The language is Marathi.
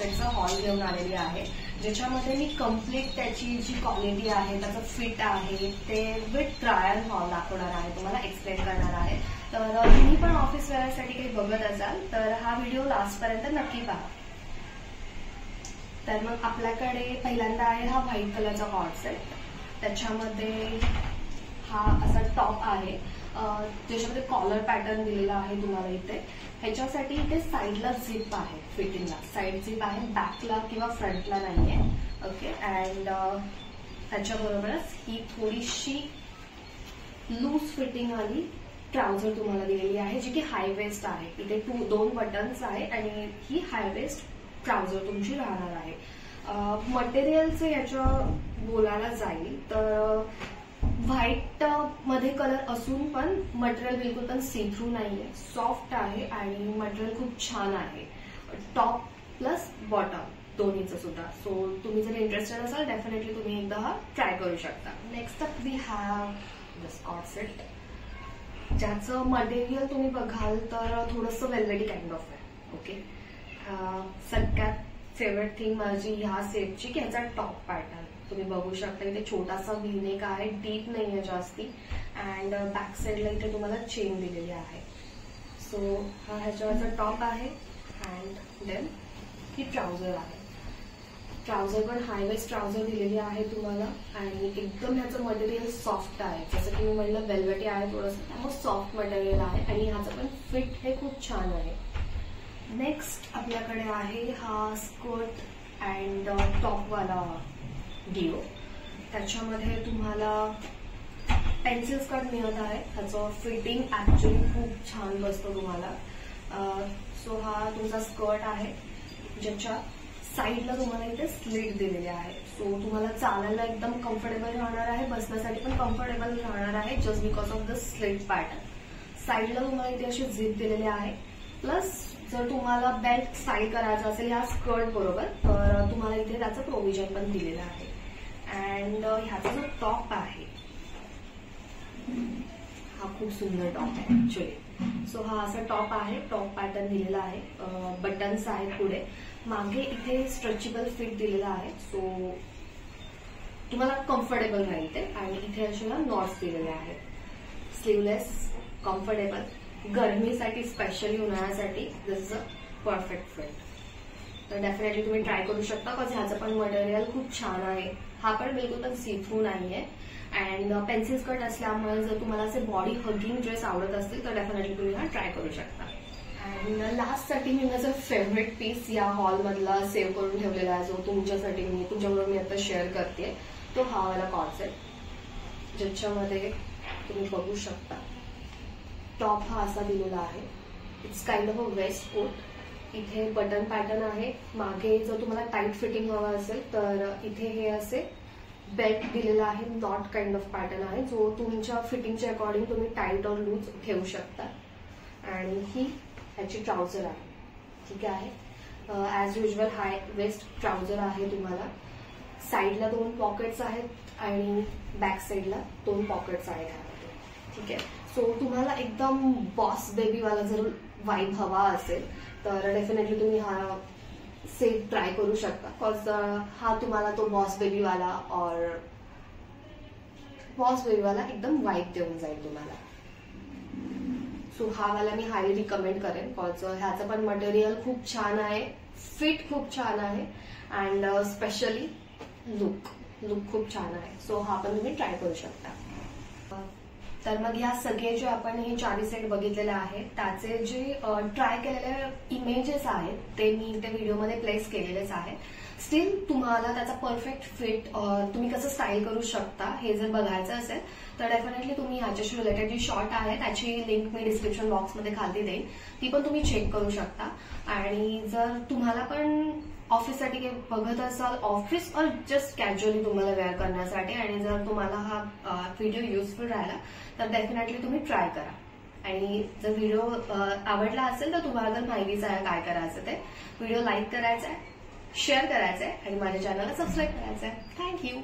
कॉर्सेटचा हॉल घेऊन आलेली आहे, ज्याच्यामध्ये मी कम्प्लीट त्याची जी क्वालिटी आहे, त्याचं फिट आहे ते विथ ट्रायल हॉल दाखवणार आहे, तुम्हाला एक्सप्लेन करणार आहे. तर तुम्ही पण ऑफिस वेअरसाठी काही बघत असाल तर हा व्हिडिओ लास्टपर्यंत नक्की पहा. तर मग आपल्याकडे पहिल्यांदा आहे हा व्हाईट कलरचा कॉर्सेट. त्याच्यामध्ये हा असा टॉप आहे, ज्याच्यामध्ये कॉलर पॅटर्न दिलेला आहे तुम्हाला इथे. ह्याच्यासाठी इथे साईडला झिप आहे, फिटिंगला साईड झिप आहे, बॅकला किंवा फ्रंटला नाहीये. ओके. अँड त्याच्याबरोबरच ही थोडीशी लूज फिटिंग वाली ट्राउझर तुम्हाला दिलेली आहे, जी की हाय वेस्ट आहे. इथे 2 बटन्स आहे आणि ही हाय वेस्ट ट्राउझर तुमची राहणार आहे. मटेरियलचं याच्या बोलायला जाईल तर व्हाईट मध्ये कलर असून पण मटेरियल बिलकुल पण सी थ्रू नाहीये, सॉफ्ट आहे आणि मटेरियल खूप छान आहे, टॉप प्लस बॉटम दोन्हीचं सुद्धा. सो तुम्ही जर इंटरेस्टेड असाल डेफिनेटली तुम्ही एकदा हा ट्राय करू शकता. Next up we have this corset, ज्याचं मटेरियल तुम्ही बघाल तर थोडंसं वेल्वेटी काइंड ऑफ आहे. ओके. सगळ्यात फेवरेट थिंग माझी ह्या सेटची की ह्याचा टॉप पॅटर्न तुम्ही बघू शकता. इथे छोटासा व्हीनेक आहे, डीप नाहीये जास्ती, अँड बॅक साईडला इथे तुम्हाला चेन दिलेली आहे. सो हा ह्याच्यावरचा टॉप आहे अँड देन ही ट्राउझर आहे. ट्राउझर पण हाय वेस्ट ट्राउझर दिलेली आहे तुम्हाला आणि एकदम ह्याचं मटेरियल सॉफ्ट आहे, जसं की मी म्हणलं वेल्वेटी आहे थोडंसं, त्यामुळे सॉफ्ट मटेरियल आहे आणि ह्याचं पण फिट हे खूप छान आहे. नेक्स्ट आपल्याकडे आहे हा स्कर्ट अँड टॉपवाला डिओ. त्याच्यामध्ये तुम्हाला पेन्सिल स्कर्ट मिळत आहे, त्याचं फिटिंग ऍक्च्युली खूप छान बसतं तुम्हाला. सो हा तुमचा स्कर्ट आहे, ज्याच्या साईडला तुम्हाला इथे स्लिट दिलेले आहे. सो तुम्हाला चालायला एकदम कम्फर्टेबल राहणार आहे, बसण्यासाठी पण कम्फर्टेबल राहणार आहे, just because of the slit pattern. साईडला तुम्हाला इथे असे झिप दिलेले आहे, प्लस जर तुम्हाला बेल्ट स्टाईल करायचा असेल या स्कर्ट बरोबर तर तुम्हाला इथे त्याचं प्रोव्हिजन पण दिलेलं आहे. अँड ह्याचा जो टॉप आहे हा खूप सुंदर टॉप आहे ऍक्च्युली. सो हा असा टॉप आहे, टॉप पॅटर्न दिलेला आहे, बटन्स आहेत पुढे, मागे इथे स्ट्रेचेबल फिट दिलेला आहे. सो तुम्हाला कम्फर्टेबल राहील ते. आणि इथे अशा नॉट्स दिलेले आहेत. स्लीवलेस, कम्फर्टेबल, गरमीसाठी स्पेशली उन्हाळ्यासाठी this is a perfect fit. तर डेफिनेटली तुम्ही ट्राय करू शकता, बिकॉज ह्याचं पण मटेरियल खूप छान आहे. हा पण बिलकुल पण सी थ्रू नाहीये अँड पेन्सिल स्कर्ट असल्यामुळे जर तुम्हाला असे बॉडी हगिंग ड्रेस आवडत असतील तर डेफिनेटली तुम्ही हा ट्राय करू शकता. अँड लास्टसाठी मी माझा फेवरेट पीस या हॉलमधला सेव्ह करून ठेवलेला आहे, जो तुमच्यासाठी तुमच्याबरोबर मी आता शेअर करते, तो हा वाला कॉन्सेप्ट, ज्याच्यामध्ये तुम्ही बघू शकता टॉप हा असा दिलेला आहे. It's kind of a vest coat. इथे बटन पॅटर्न आहे, मागे जर तुम्हाला टाईट फिटिंग हवं असेल तर इथे हे असे बेल्ट दिलेला आहे, नॉट काइंड ऑफ पॅटर्न आहे, जो तुमच्या फिटिंगच्या अकॉर्डिंग तुम्ही टाईट और लूज ठेवू शकता. आणि ही ह्याची ट्राउझर आहे. ठीक आहे. ऍज युजल हाय वेस्ट ट्राउझर आहे तुम्हाला. साईडला 2 पॉकेट्स आहेत आणि बॅक साईडला 2 पॉकेट्स आहेत. ठीक आहे. सो तुम्हाला एकदम बॉस बेबीवाला जर वाईब हवा असेल तर डेफिनेटली तुम्ही हा सेट ट्राय करू शकता, बिकॉज हा तुम्हाला तो बॉस बेबीवाला एकदम वाईब देऊन जाईल तुम्हाला. सो हा वाला मी हायली रिकमेंड करेन, बिकॉज ह्याचं पण मटेरियल खूप छान आहे, फिट खूप छान आहे अँड स्पेशली लुक खूप छान आहे. सो हा पण तुम्ही ट्राय करू शकता. तर मग ह्या सगळे जे आपण हे 4 सेट बघितलेले आहेत त्याचे जे ट्राय केलेले इमेजेस आहेत ते मी त्या व्हिडिओमध्ये प्लेस केलेलेच आहेत. स्टील तुम्हाला त्याचा परफेक्ट फिट तुम्ही कसं स्टाईल करू शकता हे जर बघायचं असेल तर डेफिनेटली तुम्ही ह्याच्याशी रिलेटेड जी शॉर्ट आहे त्याची लिंक मी डिस्क्रिप्शन बॉक्समध्ये खाली देईन, ती पण तुम्ही चेक करू शकता. आणि जर तुम्हाला पण ऑफिससाठी बघत असाल, ऑफिस और जस्ट कॅज्युअली तुम्हाला वेअर करण्यासाठी, आणि जर तुम्हाला हा व्हिडिओ युजफुल राहिला तर डेफिनेटली तुम्ही ट्राय करा. आणि जर व्हिडिओ आवडला असेल तर तुम्हाला जर माहितीच आहे काय करायचं ते, व्हिडिओ लाईक करायचा आहे, शेअर करायचा आहे आणि माझ्या चॅनलला सबस्क्राईब करायचं आहे. थँक्यू.